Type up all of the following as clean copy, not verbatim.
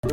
Hit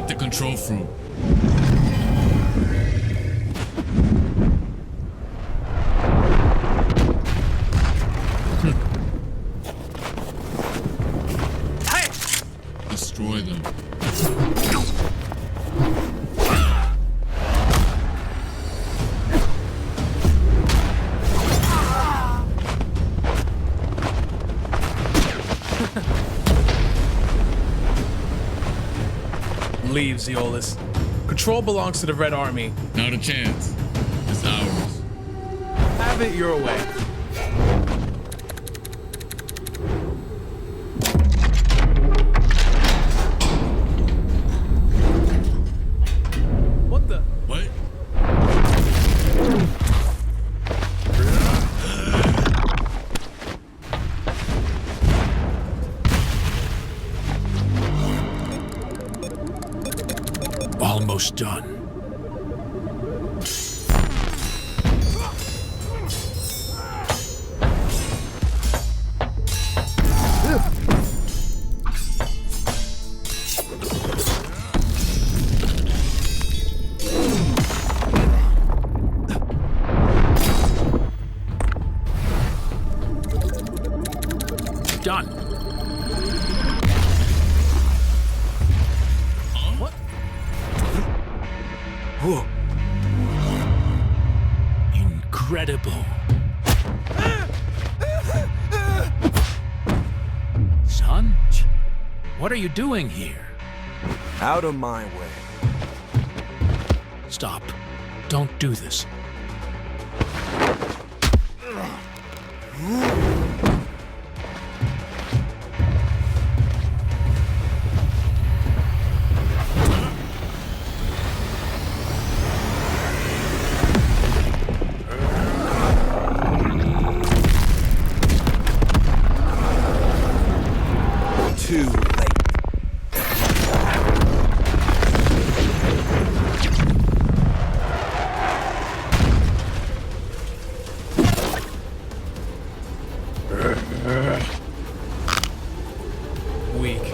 the control fruit. Destroy them. Leave, Zeolus. Control belongs to the Red Army. Not a chance. It's ours. Have it your way. What the? What? Almost done. Done. What? Whoa. Incredible. Son, what are you doing here? Out of my way. Stop. Don't do this. Too late. Weak.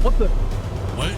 What the? What?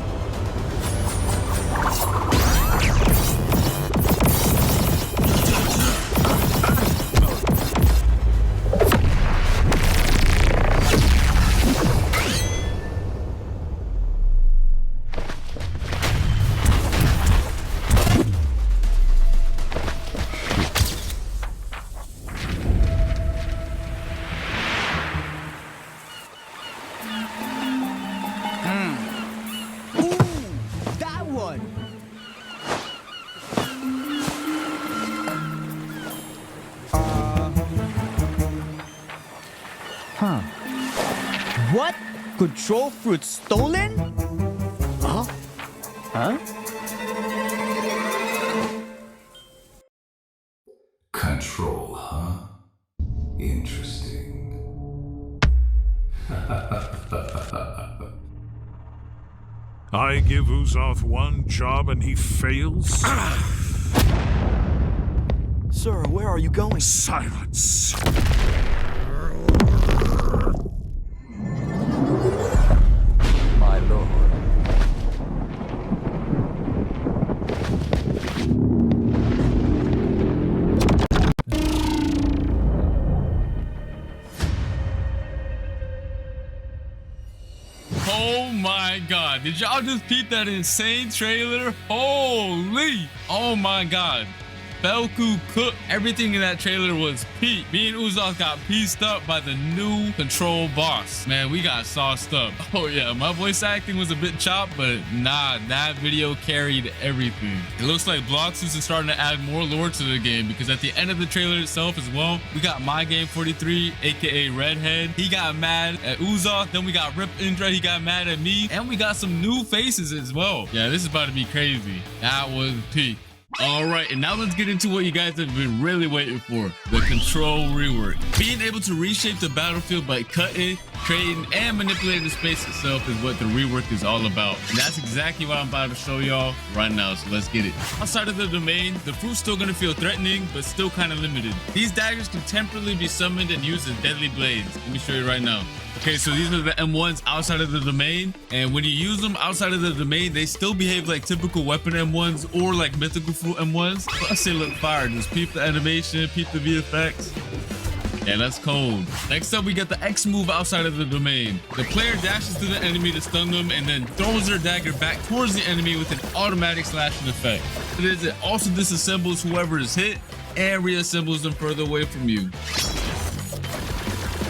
That one! What? Control fruit stolen? Huh? Huh? Control, huh? Interesting. I give Uzoth one job and he fails? Sir, where are you going? Silence! My Oh my god. Did y'all just peep that insane trailer? Holy. Oh my god. Belku cooked. Everything in that trailer was peak. Me and Uzoth got pieced up by the new Control boss. Man, we got sauced up. Oh yeah, my voice acting was a bit chopped, but nah, that video carried everything. It looks like Blox is starting to add more lore to the game, because at the end of the trailer itself as well, we got My Game 43, aka Redhead. He got mad at Uzoth. Then we got Rip Indra. He got mad at me. And we got some new faces as well. Yeah, this is about to be crazy. That was peak. All right, and now let's get into what you guys have been really waiting for, the Control rework. Being able to reshape the battlefield by cutting, creating, and manipulating the space itself is what the rework is all about. And that's exactly what I'm about to show y'all right now, so let's get it. Outside of the domain, the fruit's still gonna feel threatening, but still kind of limited. These daggers can temporarily be summoned and used as deadly blades. Let me show you right now. Okay, so these are the M1s outside of the domain, and when you use them outside of the domain, they still behave like typical weapon M1s or like mythical fruit M1s. Plus they look fire. Just peep the animation, peep the VFX. Yeah, that's cold. Next up, we got the X move outside of the domain. The player dashes to the enemy to stun them and then throws their dagger back towards the enemy with an automatic slashing effect. It also disassembles whoever is hit and reassembles them further away from you.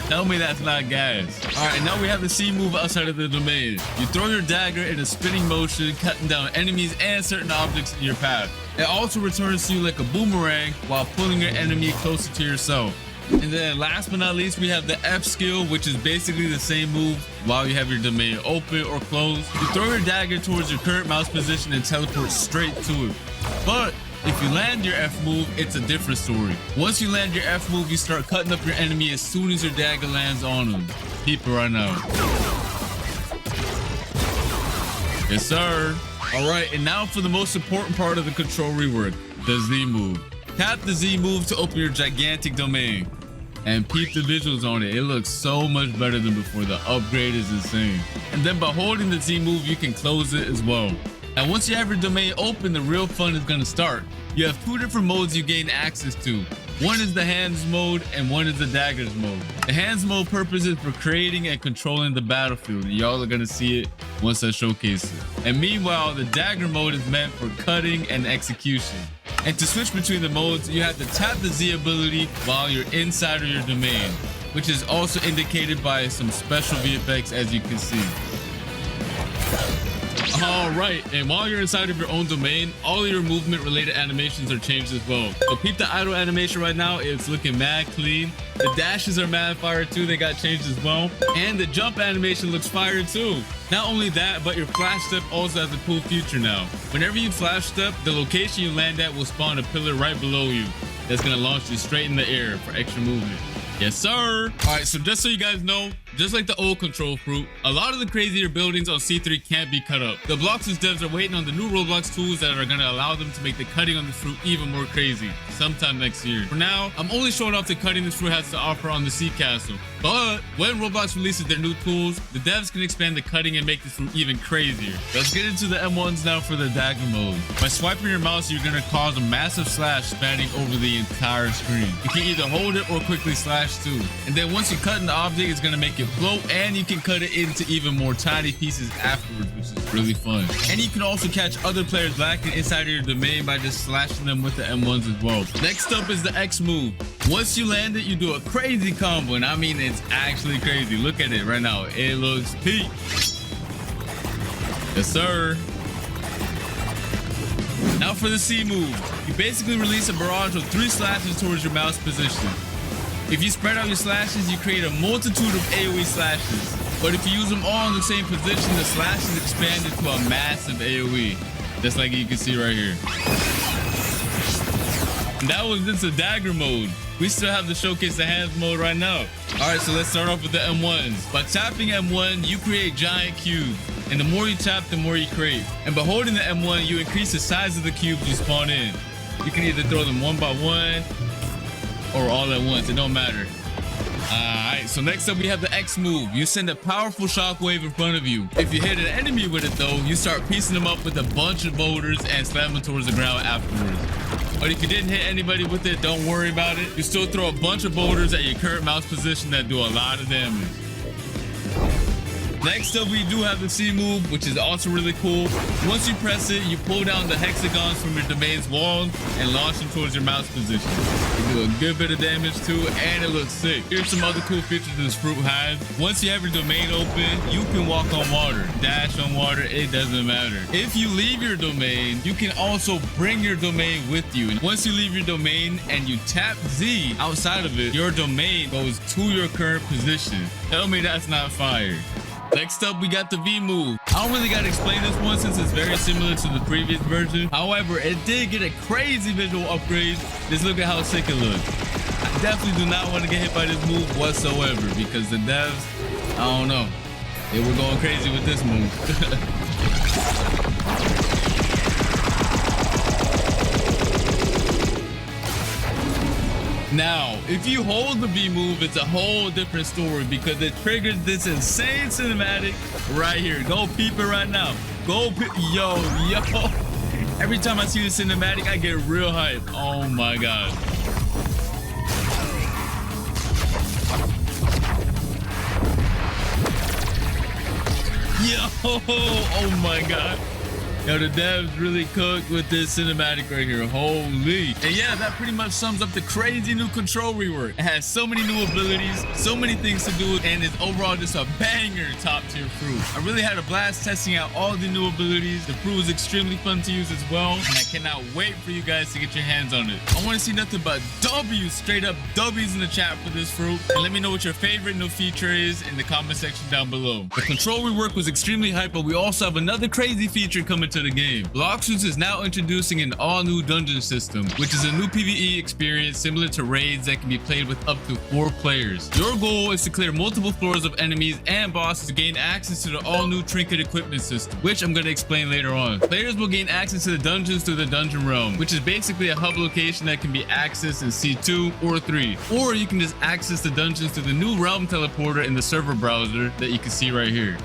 Tell me that's not gas. All right, now we have the C move outside of the domain. You throw your dagger in a spinning motion, cutting down enemies and certain objects in your path. It also returns to you like a boomerang while pulling your enemy closer to yourself. And then last but not least, we have the F skill, which is basically the same move while you have your domain open or closed. You throw your dagger towards your current mouse position and teleport straight to it. But if you land your F move, it's a different story. Once you land your F move, you start cutting up your enemy as soon as your dagger lands on them. Keep it right now. Yes, sir. All right, and now for the most important part of the Control rework, the Z move. Tap the Z move to open your gigantic domain. And peep the visuals on it. It looks so much better than before. The upgrade is insane. And then by holding the Z move, you can close it as well. And once you have your domain open, the real fun is gonna start. You have two different modes you gain access to. One is the hands mode and one is the daggers mode. The hands mode purpose is for creating and controlling the battlefield. Y'all are gonna see it once I showcase it. And meanwhile, the dagger mode is meant for cutting and execution. And to switch between the modes, you have to tap the Z ability while you're inside of your domain, which is also indicated by some special VFX, as you can see. All right, and while you're inside of your own domain, all your movement related animations are changed as well. So peep the idle animation right now. It's looking mad clean. The dashes are mad fire too. They got changed as well. And the jump animation looks fire too. Not only that, but your flash step also has a cool feature now. Whenever you flash step, the location you land at will spawn a pillar right below you. That's gonna launch you straight in the air for extra movement. Yes, sir. All right, so just so you guys know, just like the old Control fruit, a lot of the crazier buildings on C3 can't be cut up. The Blox devs are waiting on the new Roblox tools that are gonna allow them to make the cutting on the fruit even more crazy sometime next year. For now, I'm only showing off the cutting this fruit has to offer on the Sea Castle. But when Roblox releases their new tools, the devs can expand the cutting and make this fruit even crazier. Let's get into the M1s now for the dagger mode. By swiping your mouse, you're gonna cause a massive slash spanning over the entire screen. You can either hold it or quickly slash too. And then once you cut an object, it's gonna make it float, and you can cut it into even more tiny pieces afterwards, which is really fun. And you can also catch other players lacking inside of your domain by just slashing them with the M1s as well. Next up is the X move. Once you land it, you do a crazy combo, and I mean it's actually crazy. Look at it right now. It looks peak. Yes, sir. Now for the C move. You basically release a barrage of 3 slashes towards your mouse position. If you spread out your slashes, you create a multitude of AoE slashes. But if you use them all in the same position, the slashes expand into a massive AoE. Just like you can see right here. And that was just a dagger mode. We still have to showcase the hands mode right now. All right, so let's start off with the M1s. By tapping M1, you create giant cubes. And the more you tap, the more you create. And by holding the M1, you increase the size of the cubes you spawn in. You can either throw them one by one or all at once. It don't matter. Alright, so next up we have the X move. You send a powerful shockwave in front of you. If you hit an enemy with it though, you start piecing them up with a bunch of boulders and slam them towards the ground afterwards. But if you didn't hit anybody with it, don't worry about it. You still throw a bunch of boulders at your current mouse position that do a lot of damage. Next up, we do have the C move, which is also really cool. Once you press it, you pull down the hexagons from your domain's wall and launch them towards your mouse position. You do a good bit of damage too, and it looks sick. Here's some other cool features this fruit has. Once you have your domain open, you can walk on water, dash on water, it doesn't matter. If you leave your domain, you can also bring your domain with you. And once you leave your domain and you tap Z outside of it, your domain goes to your current position. Tell me that's not fire. Next up, we got the V move. I don't really gotta explain this one since it's very similar to the previous version. However, it did get a crazy visual upgrade. Just look at how sick it looks. I definitely do not want to get hit by this move whatsoever because the devs, I don't know, they were going crazy with this move. Now, if you hold the B move, it's a whole different story because it triggers this insane cinematic right here. Go peep it right now. Go peep. Yo. Every time I see the cinematic, I get real hype. Oh my God. Yo, oh my God. Yo, the devs really cooked with this cinematic right here. Holy. And yeah, that pretty much sums up the crazy new Control rework. It has so many new abilities, so many things to do, and it's overall just a banger top tier fruit. I really had a blast testing out all the new abilities. The fruit was extremely fun to use as well, and I cannot wait for you guys to get your hands on it. I want to see nothing but W's, straight up W's in the chat for this fruit. And let me know what your favorite new feature is in the comment section down below. The Control rework was extremely hype, but we also have another crazy feature coming to the game. Blox is now introducing an all-new dungeon system, which is a new PvE experience similar to raids that can be played with up to 4 players. Your goal is to clear multiple floors of enemies and bosses to gain access to the all-new trinket equipment system, which I'm going to explain later on. Players will gain access to the dungeons through the dungeon realm, which is basically a hub location that can be accessed in C2 or 3, or you can just access the dungeons through the new realm teleporter in the server browser that you can see right here.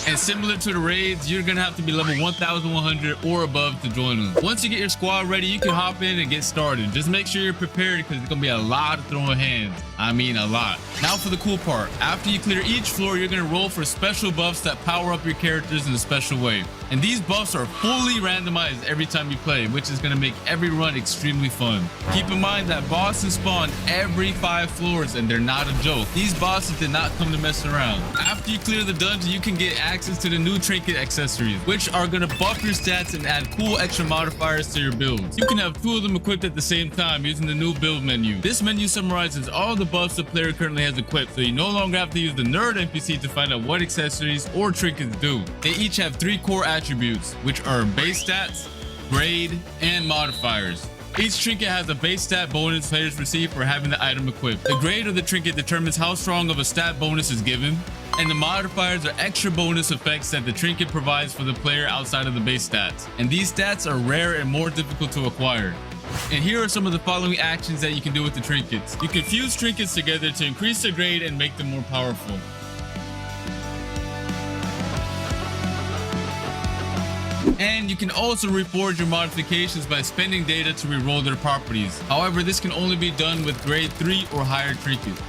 And similar to the raids, you're gonna have to be level 1100 or above to join them. Once you get your squad ready, you can hop in and get started. Just make sure you're prepared because it's gonna be a lot of throwing hands. I mean a lot. Now for the cool part. After you clear each floor, you're gonna roll for special buffs that power up your characters in a special way. And these buffs are fully randomized every time you play, which is gonna make every run extremely fun. Keep in mind that bosses spawn every 5 floors and they're not a joke. These bosses did not come to mess around. After you clear the dungeon, you can get access to the new trinket accessories, which are gonna buff your stats and add cool extra modifiers to your builds. You can have 2 of them equipped at the same time using the new build menu. This menu summarizes all the buffs the player currently has equipped, so you no longer have to use the nerd NPC to find out what accessories or trinkets do. They each have 3 core attributes, which are base stats, grade, and modifiers. Each trinket has a base stat bonus players receive for having the item equipped. The grade of the trinket determines how strong of a stat bonus is given, and the modifiers are extra bonus effects that the trinket provides for the player outside of the base stats. And these stats are rare and more difficult to acquire. And here are some of the following actions that you can do with the trinkets. You can fuse trinkets together to increase their grade and make them more powerful. And you can also reforge your modifications by spending data to reroll their properties. However, this can only be done with grade 3 or higher trinkets.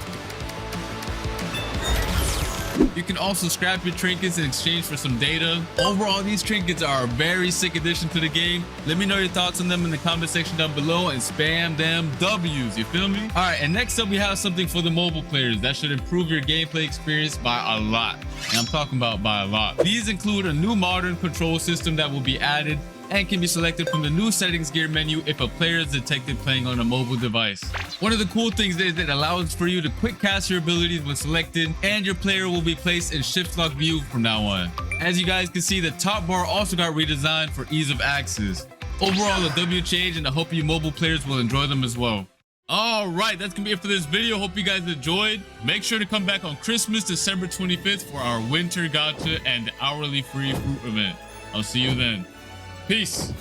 You can also scrap your trinkets in exchange for some data. Overall, these trinkets are a very sick addition to the game. Let me know your thoughts on them in the comment section down below and spam them W's, you feel me? All right, and next up we have something for the mobile players that should improve your gameplay experience by a lot. And I'm talking about by a lot. These include a new modern control system that will be added and can be selected from the new settings gear menu if a player is detected playing on a mobile device. One of the cool things is that it allows for you to quick cast your abilities when selected, and your player will be placed in shift lock view from now on. As you guys can see, the top bar also got redesigned for ease of access. Overall, a W change, and I hope you mobile players will enjoy them as well. All right, that's gonna be it for this video. Hope you guys enjoyed. Make sure to come back on Christmas, December 25th for our winter gacha and hourly free fruit event. I'll see you then. Peace.